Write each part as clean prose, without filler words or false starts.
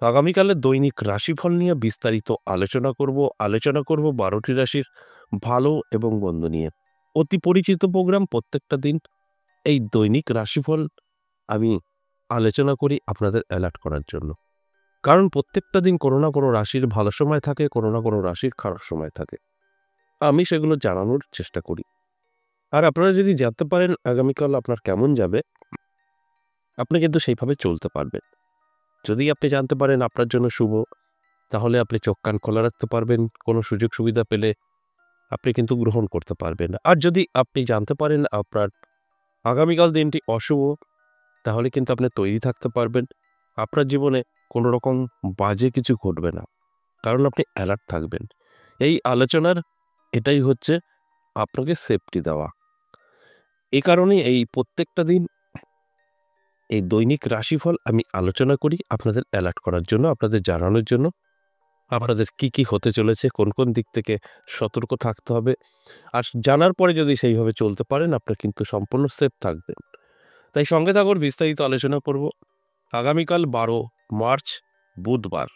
আগামীকালের দৈনিক রাশিফল নিয়ে বিস্তারিত আলোচনা করব 12টি রাশির ভালো এবং মন্দ নিয়ে। অতি পরিচিত প্রোগ্রাম প্রত্যেকটা দিন এই দৈনিক রাশিফল আমি আলোচনা করি আপনাদের অ্যালার্ট করার জন্য। কারণ প্রত্যেকটা দিন কোনো না কোনো রাশির ভালো সময় থাকে, কোনো না কোনো রাশির খারাপ সময় থাকে। আমি সেগুলো জানানোর চেষ্টা করি। আর আপনারা যদি জানতে পারেন আগামীকাল আপনার কেমন যাবে, আপনি কিন্তু সেইভাবে চলতে পারবেন। যদি আপনি জানতে পারেন আপনার জন্য শুভ, তাহলে আপনি চোখ কান খোলা রাখতে পারবেন। কোনো সুযোগ সুবিধা পেলে আপনি কিন্তু গ্রহণ করতে পারবেন। আর যদি আপনি জানতে পারেন আপনার আগামীকাল দিনটি অশুভ, তাহলে কিন্তু আপনি তৈরি থাকতে পারবেন। আপনার জীবনে কোনো রকম বাজে কিছু ঘটবে না, কারণ আপনি অ্যালার্ট থাকবেন। এই আলোচনার এটাই হচ্ছে আপনাকে সেফটি দেওয়া। এ কারণেই এই প্রত্যেকটা দিন এই দৈনিক রাশিফল আমি আলোচনা করি আপনাদের অ্যালার্ট করার জন্য, আপনাদের জানানোর জন্য আপনাদের কি হতে চলেছে, কোন কোন দিক থেকে সতর্ক থাকতে হবে। আর জানার পরে যদি সেইভাবে চলতে পারেন, আপনার কিন্তু সম্পূর্ণ সেফ থাকবেন। তাই সঙ্গে থাকুন, বিস্তারিত আলোচনা করব। আগামীকাল 12 মার্চ বুধবার,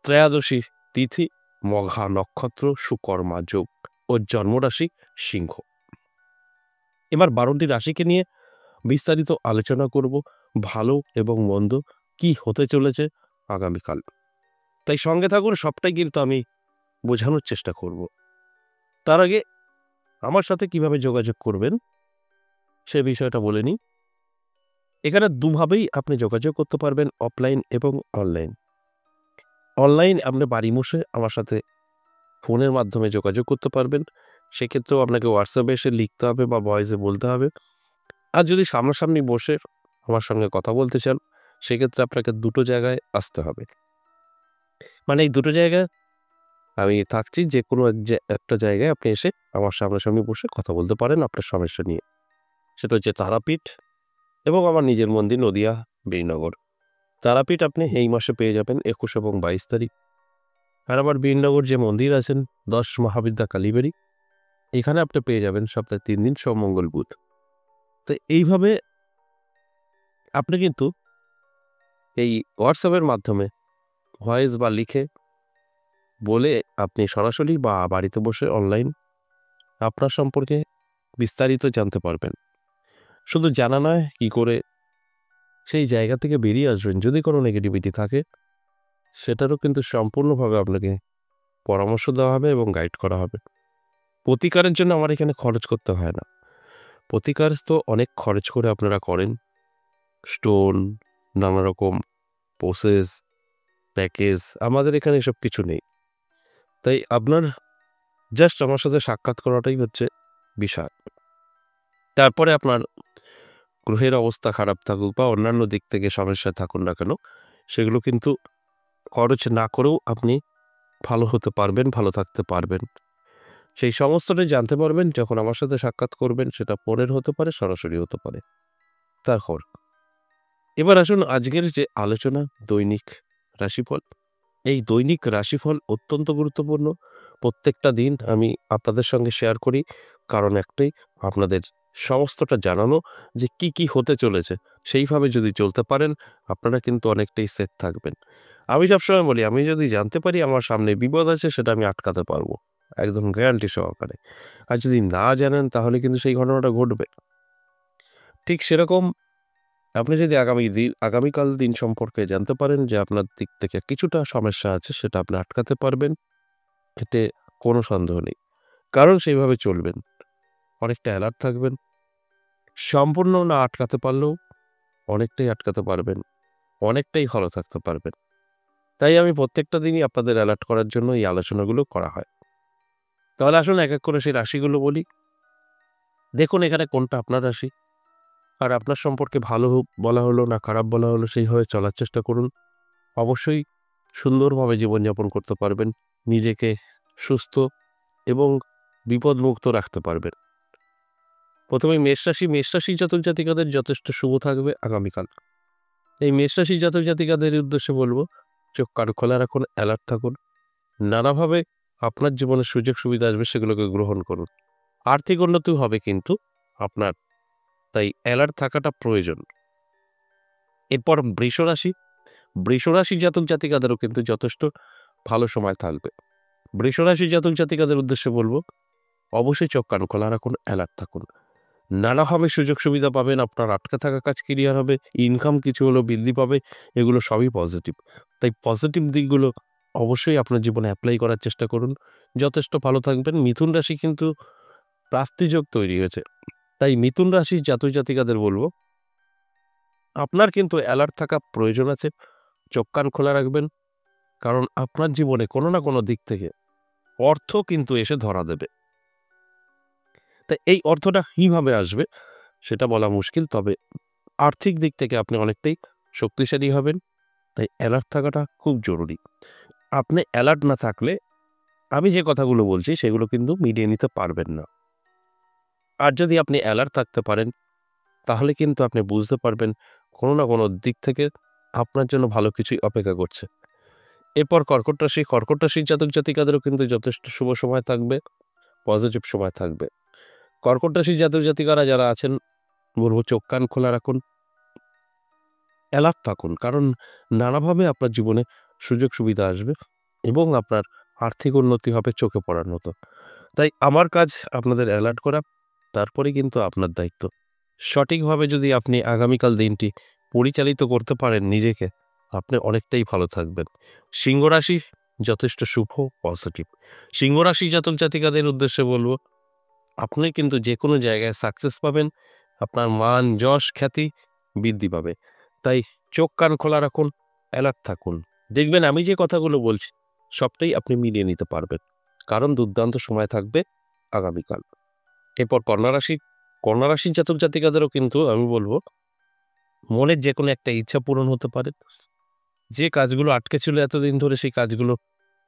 ত্রয়োদশী তিথি, মঘা নক্ষত্র, সুকর্মা যোগ ও জন্মরাশি সিংহ। এবার 12টি রাশিকে নিয়ে বিস্তারিত আলোচনা করব, ভালো এবং মন্দ কি হতে চলেছে আগামীকাল। তাই সঙ্গে থাকুন, সবটাই কিন্তু আমি বোঝানোর চেষ্টা করব। তার আগে আমার সাথে কিভাবে যোগাযোগ করবেন সে বিষয়টা বলে নিই। এখানে দুভাবেই আপনি যোগাযোগ করতে পারবেন, অফলাইন এবং অনলাইন। অনলাইন আপনি বাড়ি বসে আমার সাথে ফোনের মাধ্যমে যোগাযোগ করতে পারবেন। সেক্ষেত্রেও আপনাকে হোয়াটসঅ্যাপে এসে লিখতে হবে বা ভয়েসে বলতে হবে। আর যদি সামনাসামনি বসে আমার সঙ্গে কথা বলতে চান, সেক্ষেত্রে আপনাকে দুটো জায়গায় আসতে হবে। মানে এই দুটো জায়গায় আমি থাকছি, যে কোনো একটা জায়গায় আপনি এসে আমার সামনাসামনি বসে কথা বলতে পারেন আপনার সমস্যা নিয়ে। সেটা হচ্ছে তারাপীঠ এবং আমার নিজের মন্দির নদিয়া বীরনগর। তারাপীঠ আপনি এই মাসে পেয়ে যাবেন 21 এবং 22 তারিখ। আর আমার বীরনগর যে মন্দির আছেন 10 মহাবিদ্যা কালীবাড়ি, এখানে আপনি পেয়ে যাবেন সপ্তাহে 3 দিন সোম মঙ্গল বুধ। তো এইভাবে আপনি কিন্তু এই হোয়াটসঅ্যাপের মাধ্যমে ভয়েস বা লিখে বলে আপনি সরাসরি বা বাড়িতে বসে অনলাইন আপনার সম্পর্কে বিস্তারিত জানতে পারবেন। শুধু জানা নয়, কি করে সেই জায়গা থেকে বেরিয়ে আসবেন যদি কোনো নেগেটিভিটি থাকে, সেটারও কিন্তু সম্পূর্ণভাবে আপনাকে পরামর্শ দেওয়া হবে এবং গাইড করা হবে। প্রতিকারের জন্য আমার এখানে খরচ করতে হয় না। প্রতিকার তো অনেক খরচ করে আপনারা করেন, স্টোন, নানা রকম প্রসেস, প্যাকেজ। আমাদের এখানে এসব কিছু নেই। তাই আপনার জাস্ট আমার সাথে সাক্ষাৎ করাটাই হচ্ছে বিষয়। তারপরে আপনার গ্রহের অবস্থা খারাপ থাকুক বা অন্যান্য দিক থেকে সমস্যা থাকুন না কেন, সেগুলো কিন্তু খরচ না করেও আপনি ভালো হতে পারবেন, ভালো থাকতে পারবেন। সেই সমস্তটাই জানতে পারবেন যখন আমার সাথে সাক্ষাৎ করবেন। সেটা ফোনের হতে পারে, সরাসরি হতে পারে। তারপর এবার আসুন আজকের যে আলোচনা, দৈনিক রাশিফল। এই দৈনিক রাশিফল অত্যন্ত গুরুত্বপূর্ণ। প্রত্যেকটা দিন আমি আপনাদের সঙ্গে শেয়ার করি, কারণ একটাই, আপনাদের সমস্তটা জানানো যে কি হতে চলেছে। সেইভাবে যদি চলতে পারেন, আপনারা কিন্তু অনেকটাই সেফ থাকবেন। আমি সবসময় বলি, আমি যদি জানতে পারি আমার সামনে বিপদ আছে, সেটা আমি আটকাতে পারবো একদম গ্যারান্টি সহকারে। আর যদি না জানেন, তাহলে কিন্তু সেই ঘটনাটা ঘটবে। ঠিক সেরকম আপনি যদি আগামীকাল দিন সম্পর্কে জানতে পারেন যে আপনার দিক থেকে কিছুটা সমস্যা আছে, সেটা আপনি আটকাতে পারবেন, এতে কোনো সন্দেহ নেই। কারণ সেইভাবে চলবেন, অনেকটা অ্যালার্ট থাকবেন। সম্পূর্ণ না আটকাতে পারলেও অনেকটাই আটকাতে পারবেন, অনেকটাই ভালো থাকতে পারবেন। তাই আমি প্রত্যেকটা দিনই আপনাদের অ্যালার্ট করার জন্য এই আলোচনাগুলো করা হয়। তাহলে আসুন এক এক করে সেই রাশিগুলো বলি। দেখুন এখানে কোনটা আপনার রাশি, আর আপনার সম্পর্কে ভালো বলা হলো না খারাপ বলা হলো, সেইভাবে চলার চেষ্টা করুন। অবশ্যই সুন্দরভাবে জীবনযাপন করতে পারবেন, নিজেকে সুস্থ এবং বিপদমুক্ত রাখতে পারবেন। প্রথমে মেষ রাশি জাতক জাতিকাদের যথেষ্ট শুভ থাকবে আগামীকাল। এই মেষ রাশি জাতক জাতিকাদের উদ্দেশ্যে বলবো, চোখ কান খোলা রাখুন, অ্যালার্ট থাকুন। নানাভাবে আপনার জীবনে সুযোগ সুবিধা আসবে, সেগুলোকে গ্রহণ করুন। আর্থিক উন্নতি হবে কিন্তু আপনার, তাই অ্যালার্ট থাকাটা প্রয়োজন। এরপর বৃষ রাশি। বৃষরাশি জাতক জাতিকাদেরও কিন্তু যথেষ্ট ভালো সময় থাকবে। বৃষরাশি জাতক জাতিকাদের উদ্দেশ্যে বলবো, অবশ্যই চোখ কান খোলা রাখুন, অ্যালার্ট থাকুন। নানাভাবে সুযোগ সুবিধা পাবেন, আপনার আটকে থাকা কাজ ক্লিয়ার হবে, ইনকাম কিছু হলেও বৃদ্ধি পাবে, এগুলো সবই পজিটিভ। তাই পজিটিভ দিকগুলো অবশ্যই আপনার জীবনে অ্যাপ্লাই করার চেষ্টা করুন, যথেষ্ট ভালো থাকবেন। মিথুন রাশি কিন্তু প্রাপ্তিযোগ তৈরি হয়েছে, তাই মিথুন রাশির জাতক জাতিকাদের বলবো, আপনার কিন্তু অ্যালার্ট থাকা প্রয়োজন আছে, চোখ কান খোলা রাখবেন, কারণ আপনার জীবনে কোনো না কোনো দিক থেকে অর্থ কিন্তু এসে ধরা দেবে। তাই এই অর্থটা কিভাবে আসবে সেটা বলা মুশকিল, তবে আর্থিক দিক থেকে আপনি অনেকটাই শক্তিশালী হবেন। তাই অ্যালার্ট থাকাটা খুব জরুরি। আপনি অ্যালার্ট না থাকলে আমি যে কথাগুলো বলছি সেগুলো কিন্তু মিলিয়ে নিতে পারবেন না। আর যদি আপনি অ্যালার্ট থাকতে পারেন তাহলে কিন্তু আপনি বুঝতে পারবেন কোনো না কোনো দিক থেকে আপনার জন্য ভালো কিছুই অপেক্ষা করছে। এরপর কর্কট রাশির জাতক জাতিকাদেরও কিন্তু যথেষ্ট শুভ সময় থাকবে, পজিটিভ সময় থাকবে। কর্কট রাশির জাতক জাতিকারা যারা আছেন বলবো, চোখ কান খোলা রাখুন, অ্যালার্ট থাকুন, কারণ নানাভাবে আপনার জীবনে সুযোগ সুবিধা আসবে এবং আপনার আর্থিক উন্নতি হবে চোখে পড়ার মতো। তাই আমার কাজ আপনাদের অ্যালার্ট করা, তারপরে কিন্তু আপনার দায়িত্ব। সঠিকভাবে যদি আপনি আগামীকাল দিনটি পরিচালিত করতে পারেন নিজেকে, আপনি অনেকটাই ভালো থাকবেন। সিংহ রাশি যথেষ্ট শুভ, পজিটিভ। সিংহ রাশি জাতক জাতিকাদের উদ্দেশ্যে বলবো, আপনি কিন্তু যে কোনো জায়গায় সাকসেস পাবেন, আপনার মান যশ খ্যাতি বৃদ্ধি পাবে। তাই চোখ কান খোলা রাখুন, অ্যালার্ট থাকুন। দেখবেন আমি যে কথাগুলো বলছি সবটাই আপনি মিলিয়ে নিতে পারবেন, কারণ দুর্দান্ত সময় থাকবে আগামীকাল। এরপর কন্যা রাশির জাতক জাতিকাদেরও কিন্তু আমি বলবো, মনের যে কোনো একটা ইচ্ছা পূরণ হতে পারে। যে কাজগুলো আটকে ছিল এতদিন ধরে সেই কাজগুলো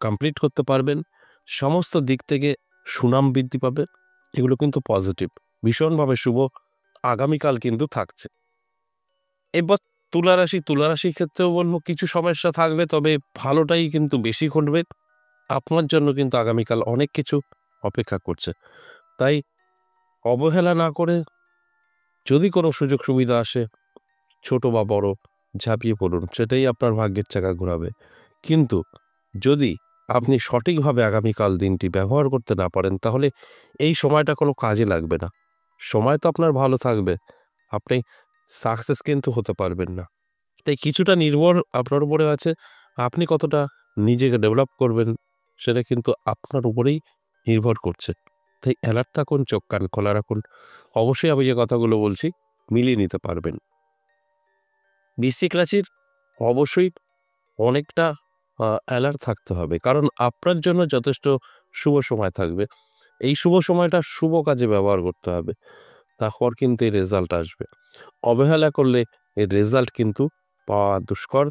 কমপ্লিট করতে পারবেন। সমস্ত দিক থেকে সুনাম বৃদ্ধি পাবে, এগুলো কিন্তু পজিটিভ, ভীষণভাবে শুভ আগামীকাল কিন্তু থাকছে। এবার তুলা রাশির ক্ষেত্রেও বলবো, কিছু সমস্যা থাকবে, তবে ভালোটাই কিন্তু বেশি ঘটবে। আপনার জন্য কিন্তু আগামীকাল অনেক কিছু অপেক্ষা করছে। তাই অবহেলা না করে যদি কোনো সুযোগ সুবিধা আসে, ছোট বা বড়, ঝাঁপিয়ে পড়ুন, সেটাই আপনার ভাগ্যের চাকা ঘোরাবে। কিন্তু যদি আপনি সঠিকভাবে আগামীকাল দিনটি ব্যবহার করতে না পারেন, তাহলে এই সময়টা কোনো কাজে লাগবে না। সময় তো আপনার ভালো থাকবে, আপনি সাকসেস কিন্তু হতে পারবেন না। তাই কিছুটা নির্ভর আপনার উপরে আছে, আপনি কতটা নিজেকে ডেভেলপ করবেন সেটা কিন্তু আপনার উপরেই নির্ভর করছে। তাই অ্যালার্ট থাকুন, চোখ কান খোলা রাখুন, অবশ্যই আমি যে কথাগুলো বলছি মিলিয়ে নিতে পারবেন। বৃশ্চিক রাশির অবশ্যই অনেকটা অ্যালার্ট থাকতে হবে, কারণ আপনার জন্য যথেষ্ট শুভ সময় থাকবে। এই শুভ সময়টা শুভ কাজে ব্যবহার করতে হবে, তারপর কিন্তু এই রেজাল্ট আসবে। অবহেলা করলে এর রেজাল্ট কিন্তু পাওয়া দুষ্কর।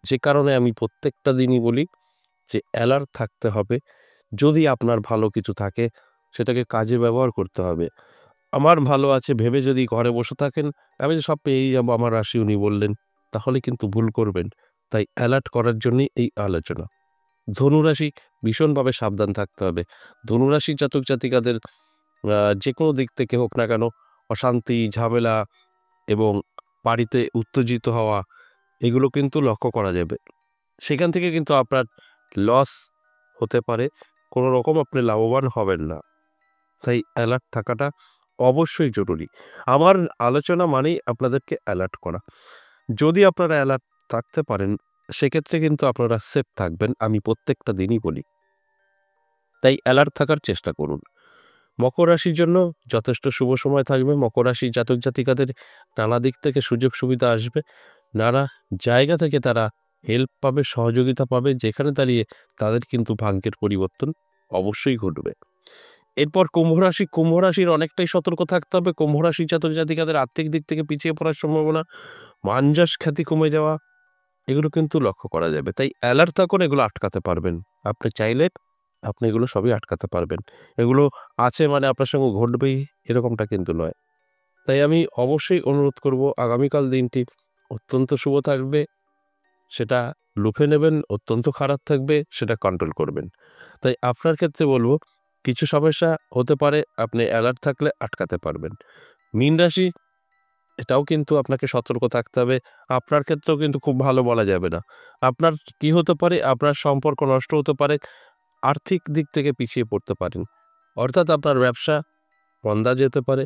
যে কারণে আমি প্রত্যেকটা দিনই বলি যে অ্যালার্ট থাকতে হবে। যদি আপনার ভালো কিছু থাকে সেটাকে কাজে ব্যবহার করতে হবে। আমার ভালো আছে ভেবে যদি ঘরে বসে থাকেন, আমি যে সব পেয়েই যাবো, আমার রাশি উনি বললেন, তাহলে কিন্তু ভুল করবেন। তাই অ্যালার্ট করার জন্যই এই আলোচনা। ধনুরাশি ভীষণভাবে সাবধান থাকতে হবে। ধনুরাশির জাতক জাতিকাদের যেকোনো দিক থেকে হোক না কেন, অশান্তি, ঝামেলা এবং বাড়িতে উত্তেজিত হওয়া, এগুলো কিন্তু লক্ষ্য করা যাবে। সেখান থেকে কিন্তু আপনার লস হতে পারে, কোনো রকম আপনি লাভবান হবেন না। তাই অ্যালার্ট থাকাটা অবশ্যই জরুরি। আমার আলোচনা মানেই আপনাদেরকে অ্যালার্ট করা। যদি আপনারা অ্যালার্ট থাকতে পারেন, সেক্ষেত্রে কিন্তু আপনারা সেফ থাকবেন, আমি প্রত্যেকটা দিনই বলি। তাই অ্যালার্ট থাকার চেষ্টা করুন। মকর রাশির জন্য যথেষ্ট শুভ সময় থাকবে। মকর রাশির জাতক জাতিকাদের নানা দিক থেকে সুযোগ সুবিধা আসবে, নানা জায়গা থেকে তারা হেল্প পাবে, সহযোগিতা পাবে, যেখানে দাঁড়িয়ে তাদের কিন্তু ভাগ্যের পরিবর্তন অবশ্যই ঘটবে। এরপর কুম্ভ রাশির অনেকটাই সতর্ক থাকতে হবে। কুম্ভ রাশির জাতক জাতিকাদের আর্থিক দিক থেকে পিছিয়ে পড়ার সম্ভাবনা, মান যশ খ্যাতি কমে যাওয়া, এগুলো কিন্তু লক্ষ্য করা যাবে। তাই অ্যালার্ট থাকুন, এগুলো আটকাতে পারবেন। আপনি চাইলে আপনি এগুলো সবই আটকাতে পারবেন। এগুলো আছে মানে আপনার সঙ্গে ঘটবেই এরকমটা কিন্তু নয়। তাই আমি অবশ্যই অনুরোধ করব, আগামীকাল দিনটি অত্যন্ত শুভ থাকবে, সেটা লুফে নেবেন। অত্যন্ত খারাপ থাকবে, সেটা কন্ট্রোল করবেন। তাই আপনার ক্ষেত্রে বলব, কিছু সমস্যা হতে পারে, আপনি অ্যালার্ট থাকলে আটকাতে পারবেন। মীন রাশি এটাও কিন্তু আপনাকে সতর্ক থাকতে হবে। আপনার ক্ষেত্রেও কিন্তু খুব ভালো বলা যাবে না। আপনার কি হতে পারে? আপনার সম্পর্ক নষ্ট হতে পারে, আর্থিক দিক থেকে পিছিয়ে পড়তে পারেন। অর্থাৎ আপনার ব্যবসা মন্দা যেতে পারে।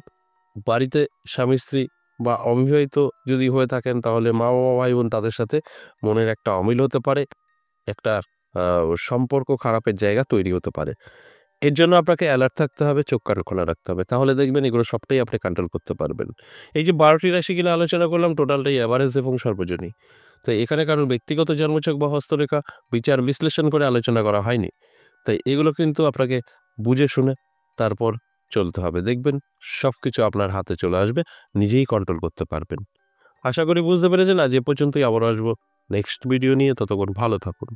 বাড়িতে স্বামী-স্ত্রী বা অবিবাহিত যদি হয়ে থাকেন তাহলে মা-বাবা, ভাই-বোন তাদের সাথে মনের একটা অমিল হতে পারে। একটা আ সম্পর্ক খারাপের জায়গা তৈরি হতে পারে। এর জন্য আপনাকে অ্যালার্ট থাকতে হবে, চোখ-কান খোলা রাখতে হবে। তাহলে দেখবেন এগুলো সবটাই আপনি কন্ট্রোল করতে পারবেন। এই যে ১২ টি রাশি কিনা আলোচনা করলাম টোটালটাই এভারেজ এবং সর্বজনীন। তো এখানে কারোর ব্যক্তিগত জন্মছক বা হস্তরেখা বিচার বিশ্লেষণ করে আলোচনা করা হয়নি। তাই এগুলো কিন্তু আপনাকে বুঝে শুনে তারপর চলতে হবে। দেখবেন সবকিছু আপনার হাতে চলে আসবে, নিজেই কন্ট্রোল করতে পারবেন। আশা করি বুঝতে পেরেছেন। আজ এ পর্যন্তই, আবারও আসবো নেক্সট ভিডিও নিয়ে। ততক্ষণ ভালো থাকুন।